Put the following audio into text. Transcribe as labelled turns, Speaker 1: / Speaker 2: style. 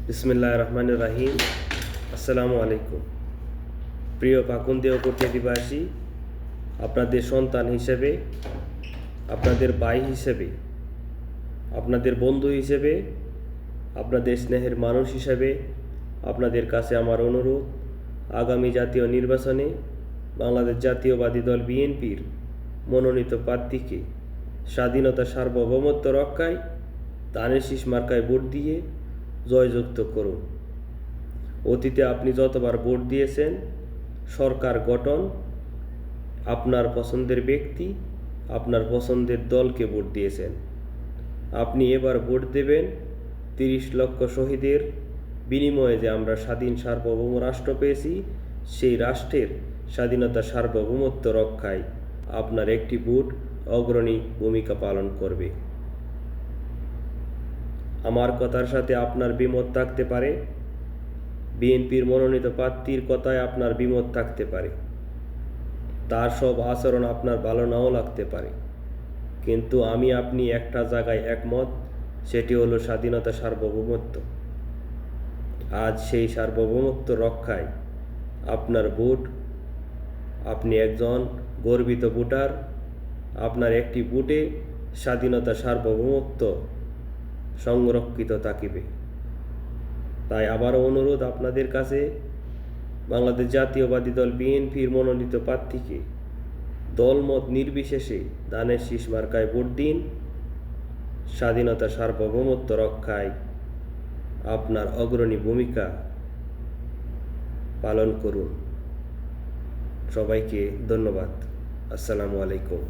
Speaker 1: বিসমিল্লাহির রহমানির রহিম। আসসালামু আলাইকুম। প্রিয় পাকুন্দি ও প্রতিবাসী, আপনাদের সন্তান হিসেবে, আপনাদের ভাই হিসেবে, আপনাদের বন্ধু হিসেবে, আপনাদের স্নেহের মানুষ হিসেবে আপনাদের কাছে আমার অনুরোধ, আগামী জাতীয় নির্বাচনে বাংলাদেশ জাতীয়বাদী দল বিএনপির মনোনীত প্রার্থীকে স্বাধীনতা সার্বভৌমত্ব রক্ষায় ধানের শীষ মার্কায় ভোট দিয়ে জয়যুক্ত করুন। অতীতে আপনি যতবার ভোট দিয়েছেন, সরকার গঠন, আপনার পছন্দের ব্যক্তি, আপনার পছন্দের দলকে ভোট দিয়েছেন। আপনি এবার ভোট দেবেন 30 লক্ষ শহীদের বিনিময়ে যে আমরা স্বাধীন সার্বভৌম রাষ্ট্র পেয়েছি, সেই রাষ্ট্রের স্বাধীনতা সার্বভৌমত্ব রক্ষায় আপনার একটি ভোট অগ্রণী ভূমিকা পালন করবে। আমার কথার সাথে আপনার বিমত থাকতে পারে, বিএনপির মনোনীত প্রার্থীর কথায় আপনার বিমত থাকতে পারে, তার সব আচরণ আপনার ভালো নাও লাগতে পারে, কিন্তু আপনি একটা জায়গায় একমত, সেটি হলো স্বাধীনতা সার্বভৌমত্ব। আজ সেই সার্বভৌমত্ব রক্ষায় আপনার ভোট, আপনি একজন গর্বিত ভোটার, আপনার একটি ভোটে স্বাধীনতা সার্বভৌমত্ব সংরক্ষিত থাকিবে। তাই আবারও অনুরোধ আপনাদের কাছে, বাংলাদেশ জাতীয়বাদী দল বিএনপির মনোনীত প্রার্থীকে দলমত নির্বিশেষে ধানের শীষ মার্কায় ভোট দিন। স্বাধীনতা সার্বভৌমত্ব রক্ষায় আপনার অগ্রণী ভূমিকা পালন করুন। সবাইকে ধন্যবাদ। আসসালামু আলাইকুম।